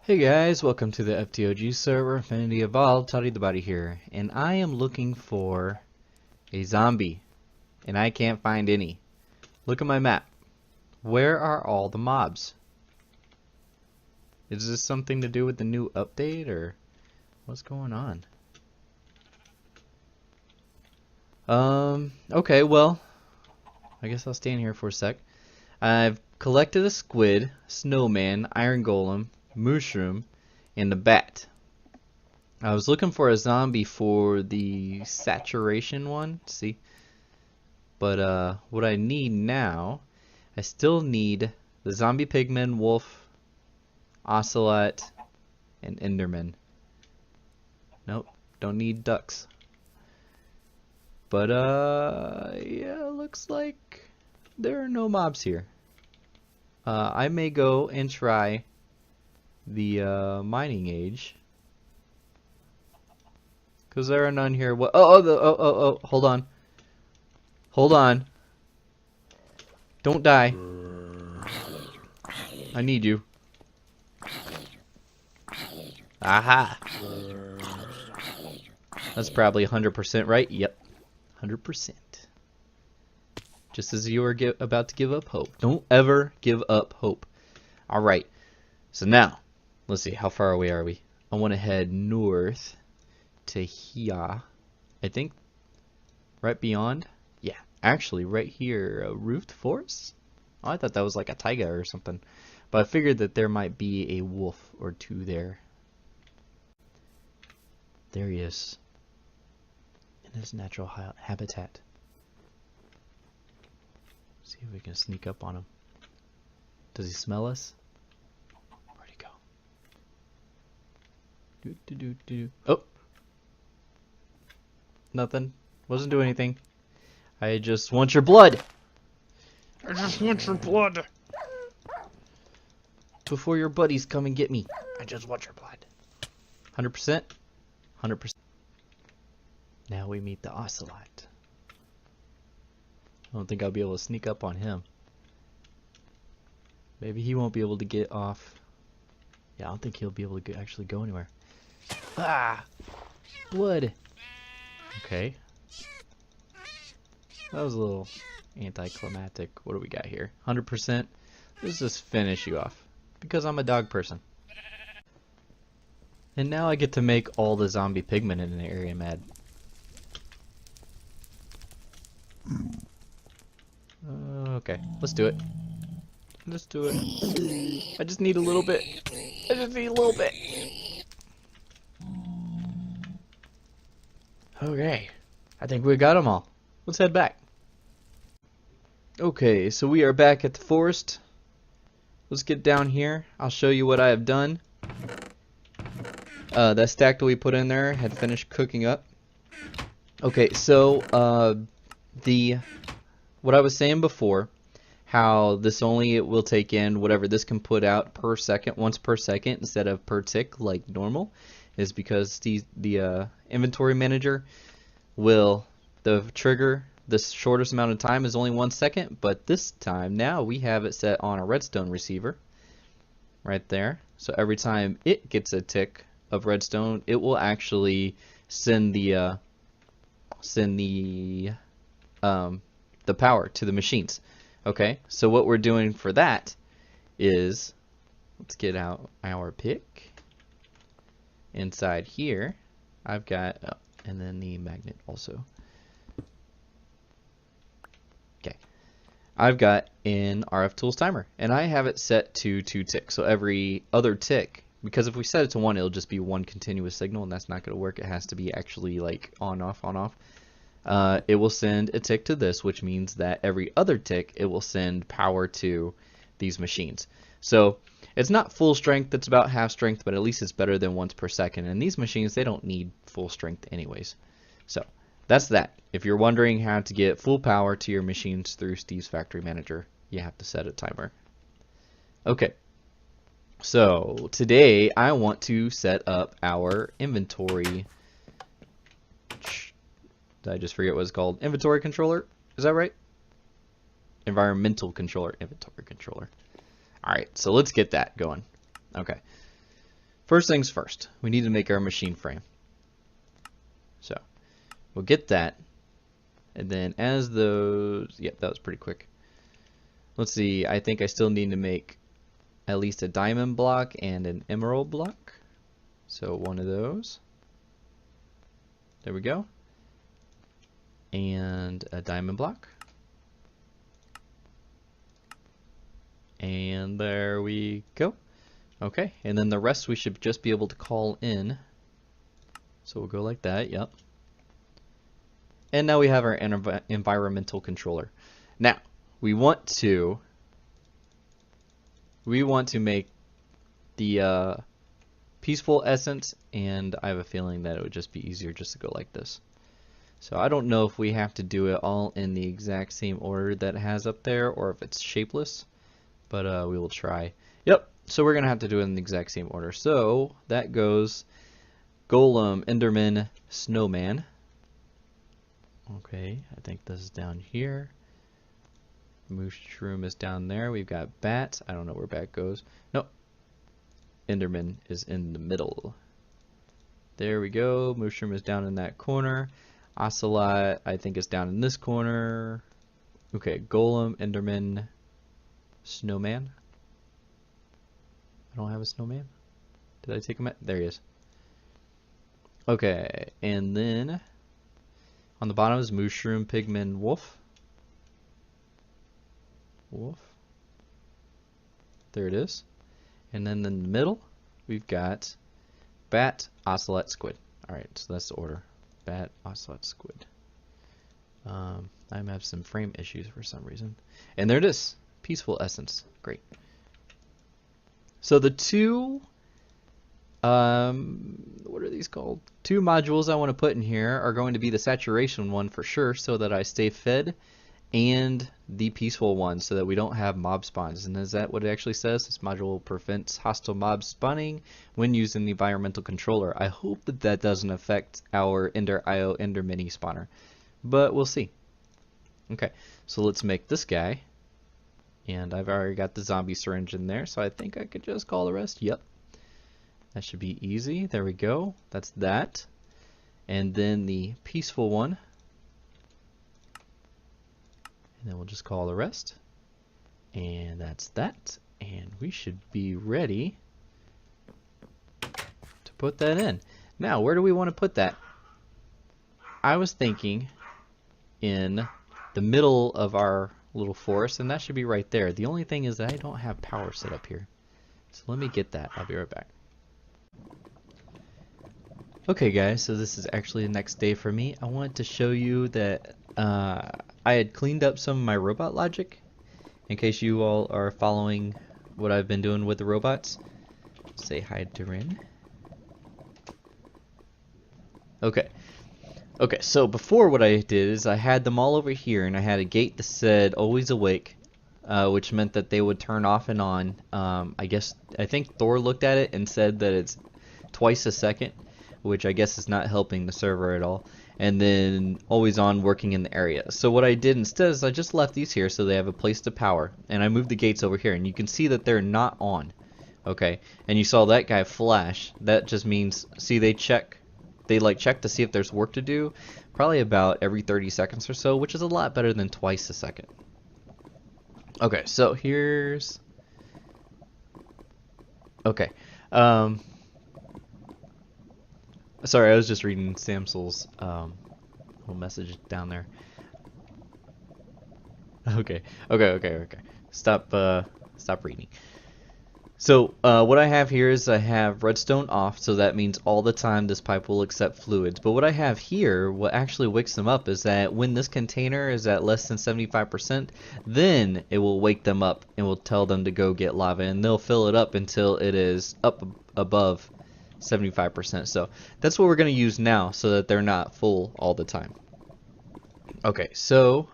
Hey guys, welcome to the Ftog server, Infinity Evolved, Toddy the Body here, and I am looking for a zombie, and I can't find any. Look at my map. Where are all the mobs? Is this something to do with the new update, or what's going on? Okay, well, I guess I'll stand here for a sec. I've collected a squid, snowman, iron golem, mushroom, and a bat. I was looking for a zombie for the saturation one, see? But what I need now, I still need the zombie pigman, wolf, ocelot, and enderman. Nope, don't need ducks. But yeah, looks like there are no mobs here. I may go and try the mining age. Because there are none here. What? Oh, hold on. Hold on. Don't die. I need you. Aha. That's probably 100% right. Yep. 100%. Just as you were about to give up hope. Don't ever give up hope. Alright. So now, let's see. How far away are we? I want to head north to here. I think right beyond. Yeah, actually right here, a roofed forest? Oh, I thought that was like a taiga or something. But I figured that there might be a wolf or two there. There he is. In his natural habitat. See if we can sneak up on him. Does he smell us? Where'd he go? Oh! Nothing. Wasn't doing anything. I just want your blood! I just want your blood. Before your buddies come and get me. I just want your blood. 100%? 100%. Now we meet the ocelot. I don't think I'll be able to sneak up on him. Maybe he won't be able to get off. Yeah, I don't think he'll be able to actually go anywhere. Ah! Blood! Okay. That was a little anticlimactic. What do we got here? 100%. Let's just finish you off. Because I'm a dog person. And now I get to make all the zombie pigmen in the area mad. Okay, let's do it. Let's do it. I just need a little bit. I just need a little bit. Okay, I think we got them all. Let's head back. Okay, so we are back at the forest. Let's get down here. I'll show you what I have done. That stack that we put in there had finished cooking up. Okay, so what I was saying before, how this only will take in whatever this can put out per second, once per second instead of per tick like normal, is because the inventory manager will trigger the shortest amount of time is only 1 second, but this time now we have it set on a redstone receiver right there. So every time it gets a tick of redstone, it will actually send the power to the machines. Okay, so what we're doing for that is, let's get out our pick. Inside here, I've got, and then the magnet also. Okay, I've got an RF tools timer, and I have it set to 2 ticks. So every other tick, because if we set it to 1, it'll just be one continuous signal, and that's not going to work. It has to be actually like on off on off. It will send a tick to this, which means that every other tick it will send power to these machines. So it's not full strength, it's about half strength, but at least it's better than once per second. And these machines, they don't need full strength anyways. So that's that. If you're wondering how to get full power to your machines through Steve's Factory Manager, you have to set a timer. Okay, so today I want to set up our inventory. Did I just forget what it's called? Inventory controller? Is that right? Environmental controller. Inventory controller. Alright, so let's get that going. Okay. first things first, we need to make our machine frame. So we'll get that, and then as those, yep, that was pretty quick. Let's see, I think I still need to make at least a diamond block and an emerald block. So one of those. There we go. And a diamond block. And there we go. Okay, and then the rest we should just be able to call in. So we'll go like that, yep. And now we have our environmental controller. Now, we want to make the peaceful essence, and I have a feeling that it would just be easier just to go like this. So I don't know if we have to do it all in the exact same order that it has up there, or if it's shapeless, but we will try. Yep, so we're gonna have to do it in the exact same order. So that goes Golem, Enderman, Snowman. Okay, I think this is down here. Mushroom is down there. We've got Bat. I don't know where Bat goes. Nope. Enderman is in the middle. There we go. Mushroom is down in that corner. Ocelot, I think, is down in this corner. Okay, Golem, Enderman, Snowman. I don't have a snowman. Did I take him out? There he is. Okay, and then on the bottom is Mushroom, Pigman, Wolf. Wolf. There it is. And then in the middle, we've got Bat, Ocelot, Squid. Alright, so that's the order. Bat, Ocelot, Squid. I have some frame issues for some reason. And there it is. Peaceful Essence. Great. So the two, what are these called? Two modules I want to put in here are going to be the saturation one for sure, so that I stay fed, and the peaceful one, so that we don't have mob spawns. And is that what it actually says? This module prevents hostile mob spawning when using the environmental controller. I hope that that doesn't affect our Ender.io Ender Mini spawner, but we'll see. Okay, so let's make this guy. And I've already got the zombie syringe in there, so I think I could just call the rest. Yep. That should be easy. There we go. That's that. And then the peaceful one. And then we'll just call the rest. And that's that. And we should be ready to put that in. Now, where do we want to put that? I was thinking in the middle of our little forest, and that should be right there. The only thing is that I don't have power set up here. So let me get that. I'll be right back. Okay guys, so this is actually the next day for me. I wanted to show you that I had cleaned up some of my robot logic, in case you all are following what I've been doing with the robots. Say hi to Rin. Okay. Okay, so before what I did is I had them all over here, and I had a gate that said always awake, which meant that they would turn off and on. I think Thor looked at it and said that it's twice a second, which I guess is not helping the server at all. And then always on working in the area. So what I did instead is I just left these here so they have a place to power, and I moved the gates over here, and you can see that they're not on. Okay, and you saw that guy flash. That just means, see, they check to see if there's work to do, probably about every 30 seconds or so, which is a lot better than twice a second. Okay, so here's... Okay. Sorry, I was just reading Samsel's little message down there. Okay. Stop reading. So what I have here is I have redstone off, so that means all the time this pipe will accept fluids. But what I have here, what actually wakes them up, is that when this container is at less than 75%, then it will wake them up and will tell them to go get lava, and they'll fill it up until it is up above 75%. So that's what we're going to use now, so that they're not full all the time. Okay, so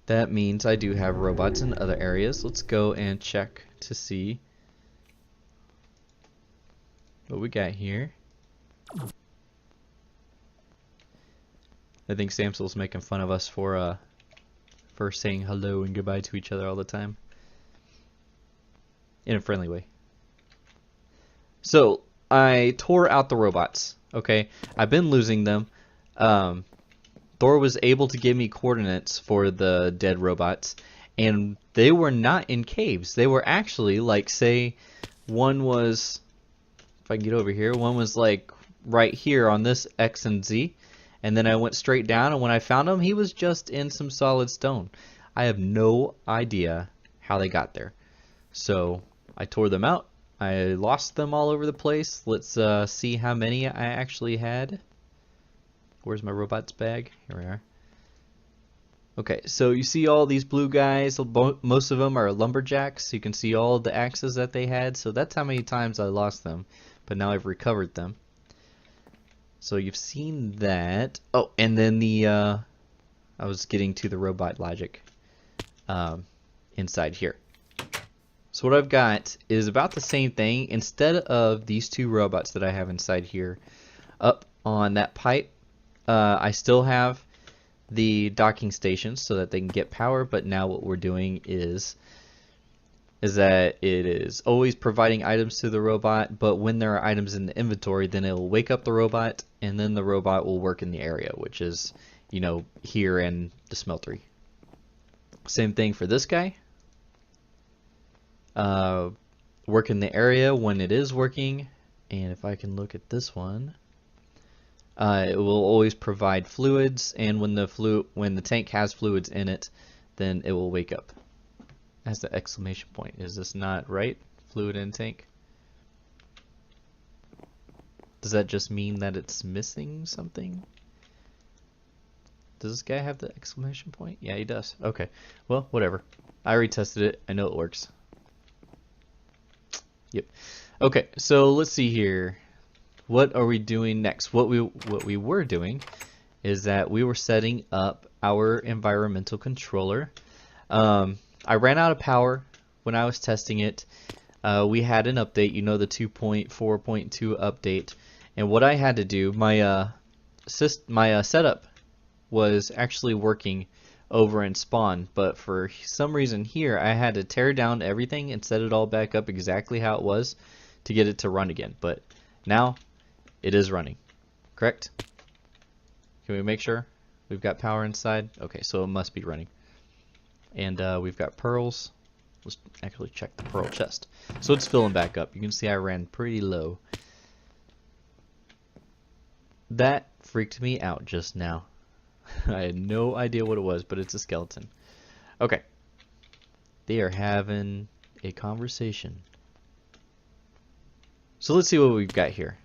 that means I do have robots in other areas. Let's go and check to see what we got here. I think Samsel's making fun of us for saying hello and goodbye to each other all the time. In a friendly way. So I tore out the robots. Okay, I've been losing them. Thor was able to give me coordinates for the dead robots, and they were not in caves. They were actually like, say, one was, if I can get over here, one was like right here on this X and Z, and then I went straight down, and when I found him, he was just in some solid stone. I have no idea how they got there. So I tore them out. I lost them all over the place. Let's see how many I actually had. Where's my robots bag? Here we are. Okay, so you see all these blue guys, most of them are lumberjacks. You can see all the axes that they had, so that's how many times I lost them. But now I've recovered them. So you've seen that. Oh, and then the, I was getting to the robot logic inside here. So what I've got is about the same thing. Instead of these two robots that I have inside here, up on that pipe, I still have the docking stations so that they can get power, but now what we're doing is that it is always providing items to the robot, but when there are items in the inventory, then it will wake up the robot, and then the robot will work in the area, which is, you know, here in the smeltery. Same thing for this guy. Work in the area when it is working, and if I can look at this one, it will always provide fluids, and when the tank has fluids in it, then it will wake up. That's the exclamation point. Is this not right? Fluid in tank? Does that just mean that it's missing something? Does this guy have the exclamation point? Yeah, he does. Okay. Well, whatever. I already tested it. I know it works. Yep. Okay, so let's see here. What are we doing next? What we were doing is that we were setting up our environmental controller. I ran out of power when I was testing it. We had an update, you know, the 2.4.2 update, and what I had to do, my setup was actually working over in spawn, but for some reason here I had to tear down everything and set it all back up exactly how it was to get it to run again. But now it is running, correct? Can we make sure we've got power inside? Okay, so it must be running. And we've got pearls. Let's actually check the pearl chest. So it's filling back up. You can see I ran pretty low. That freaked me out just now. I had no idea what it was, but it's a skeleton. Okay. They are having a conversation. So let's see what we've got here.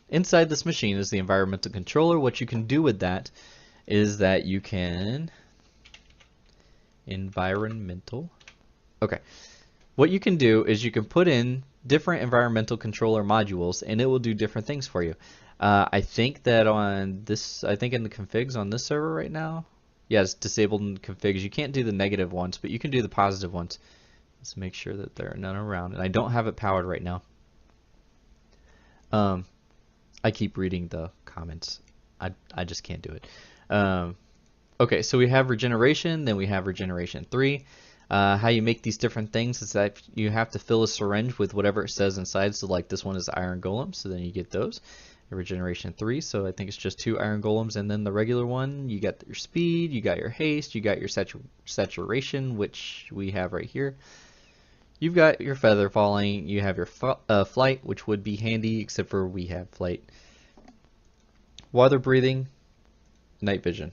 Inside this machine is the environmental controller. What you can do with that is that you can environmental. Okay. What you can do is you can put in different environmental controller modules and it will do different things for you. I think that on this, I think in the configs on this server right now, yeah, it's disabled in configs. You can't do the negative ones, but you can do the positive ones. Let's make sure that there are none around. And I don't have it powered right now. I keep reading the comments. I just can't do it. Okay, so we have regeneration, then we have regeneration 3. How you make these different things is that you have to fill a syringe with whatever it says inside. So like this one is iron golem, so then you get those. Regeneration 3, so I think it's just 2 iron golems, and then the regular one, you got your speed, you got your haste, you got your saturation, which we have right here. You've got your feather falling, you have your flight, which would be handy, except for we have flight. Water breathing, night vision.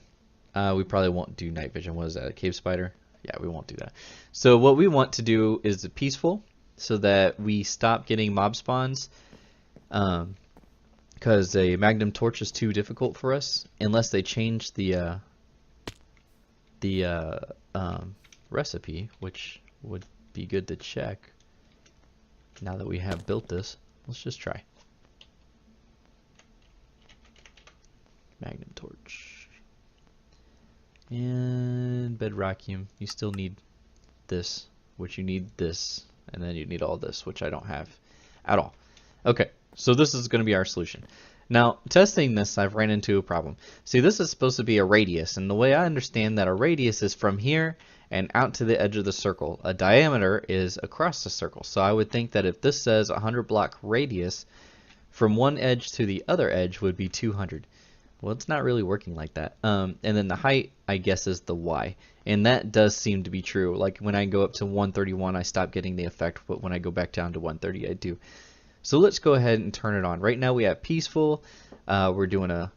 We probably won't do night vision. What is that, a cave spider? Yeah, we won't do that. So what we want to do is the peaceful, so that we stop getting mob spawns. Because a magnum torch is too difficult for us, unless they change the recipe, which would be good to check. Now that we have built this, let's just try. Magnum torch. And bedrockium. You still need this, which you need this, and then you need all this, which I don't have at all. Okay. So this is going to be our solution. Now, testing this, I've ran into a problem. See, this is supposed to be a radius, and the way I understand that a radius is from here, and out to the edge of the circle. A diameter is across the circle. So I would think that if this says 100 block radius, from one edge to the other edge would be 200. Well, it's not really working like that. And then the height, I guess, is the y. And that does seem to be true. Like when I go up to 131, I stop getting the effect, but when I go back down to 130, I do. So let's go ahead and turn it on. Right now we have peaceful. We're doing a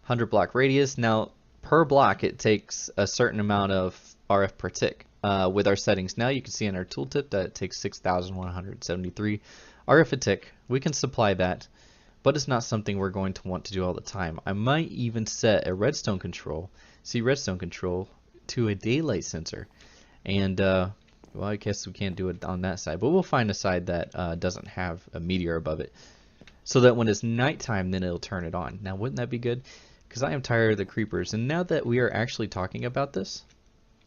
100 block radius. Now, per block, it takes a certain amount of RF per tick. With our settings now, you can see in our tooltip that it takes 6,173 RF a tick. We can supply that, but it's not something we're going to want to do all the time. I might even set a redstone control, to a daylight sensor. And, well, I guess we can't do it on that side, but we'll find a side that doesn't have a meteor above it, so that when it's nighttime, then it'll turn it on. Now, wouldn't that be good? Because I am tired of the creepers, and now that we are actually talking about this,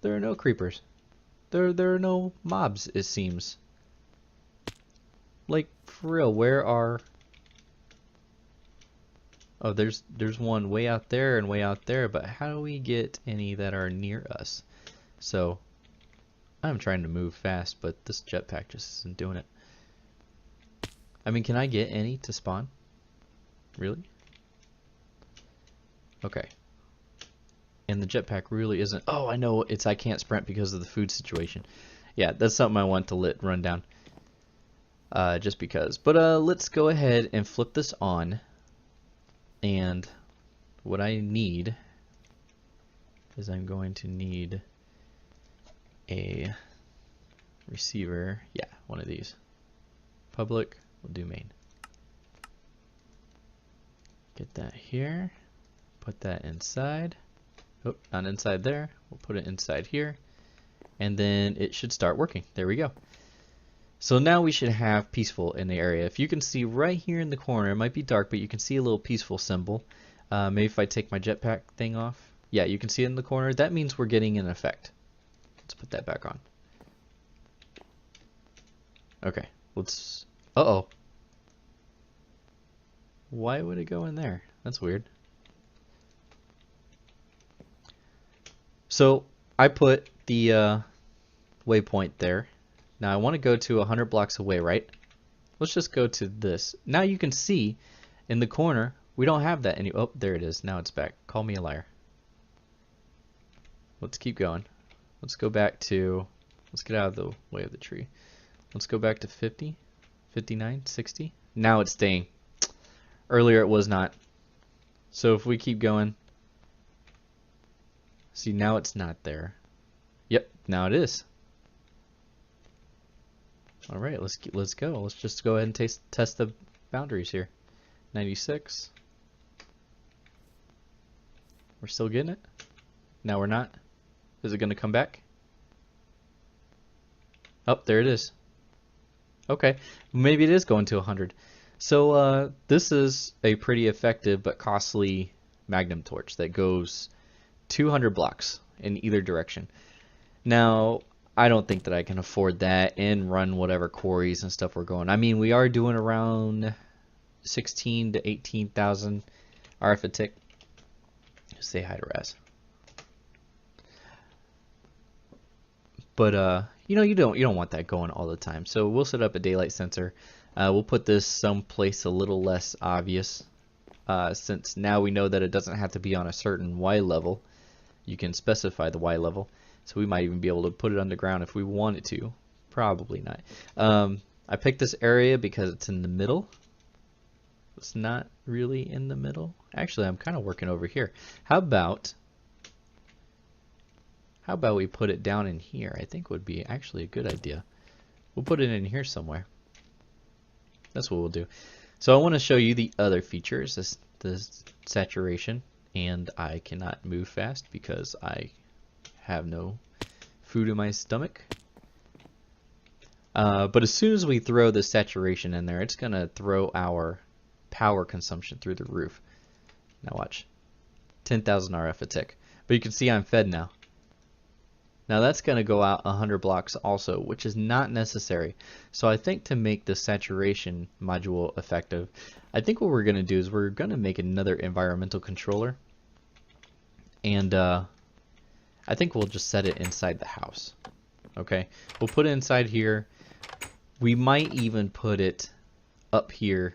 there are no creepers. There are no mobs, it seems. Like, for real, where are... Oh, there's one way out there and way out there, but how do we get any that are near us? So, I'm trying to move fast, but this jetpack just isn't doing it. I mean, can I get any to spawn? Really? Okay. And the jetpack really isn't... Oh, I know, I can't sprint because of the food situation. Yeah, that's something I want to run down. Just because. But let's go ahead and flip this on. And what I need is I'm going to need a receiver. Yeah, one of these. Public, we'll do main. Get that here. Put that inside. Oh, not inside there. We'll put it inside here. And then it should start working. There we go. So now we should have peaceful in the area. If you can see right here in the corner, it might be dark, but you can see a little peaceful symbol. Maybe if I take my jetpack thing off. Yeah, you can see it in the corner. That means we're getting an effect. Let's put that back on. Okay, let's... Uh-oh. Why would it go in there? That's weird. So I put the waypoint there. Now I want to go to 100 blocks away, right? Let's just go to this. Now you can see in the corner, we don't have that any... Oh, there it is. Now it's back. Call me a liar. Let's keep going. Let's go back to... Let's get out of the way of the tree. Let's go back to 50, 59, 60. Now it's staying. Earlier it was not. So if we keep going... See, now it's not there. Yep, now it is. All right, let's go. Let's just go ahead and test the boundaries here. 96. We're still getting it. Now we're not. Is it going to come back? Oh, there it is. Okay, maybe it is going to 100. So this is a pretty effective but costly magnum torch that goes 200 blocks in either direction. Now, I don't think that I can afford that and run whatever quarries and stuff we're going. I mean, we are doing around 16 to 18,000 RF a tick. Say hi to Raz. But you know, you don't want that going all the time. So we'll set up a daylight sensor. We'll put this someplace a little less obvious, since now we know that it doesn't have to be on a certain Y level. You can specify the Y level. So we might even be able to put it underground if we wanted to. Probably not. I picked this area because it's in the middle. It's not really in the middle. Actually, I'm kind of working over here. How about we put it down in here? I think would be actually a good idea. We'll put it in here somewhere. That's what we'll do. So I want to show you the other features, the saturation, and I cannot move fast because I have no food in my stomach. But as soon as we throw the saturation in there, it's going to throw our power consumption through the roof. Now watch. 10,000 RF a tick. But you can see I'm fed now. Now that's going to go out 100 blocks also, which is not necessary. So I think to make the saturation module effective, I think what we're going to do is we're going to make another environmental controller. And I think we'll just set it inside the house. Okay, we'll put it inside here. We might even put it up here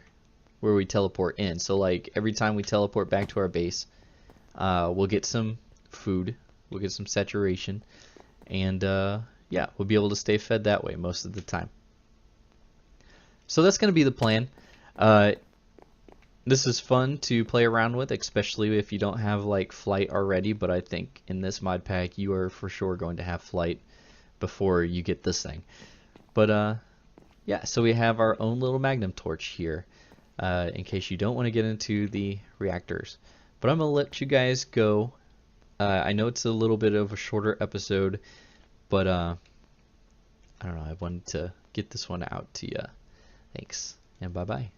where we teleport in. So like every time we teleport back to our base, we'll get some food, we'll get some saturation, and yeah, we'll be able to stay fed that way most of the time. So that's going to be the plan. This is fun to play around with, especially if you don't have like flight already, but I think in this mod pack you are for sure going to have flight before you get this thing. But yeah, so we have our own little magnum torch here, in case you don't want to get into the reactors. But I'm going to let you guys go. I know it's a little bit of a shorter episode, but I don't know, I wanted to get this one out to you. Thanks, and bye-bye.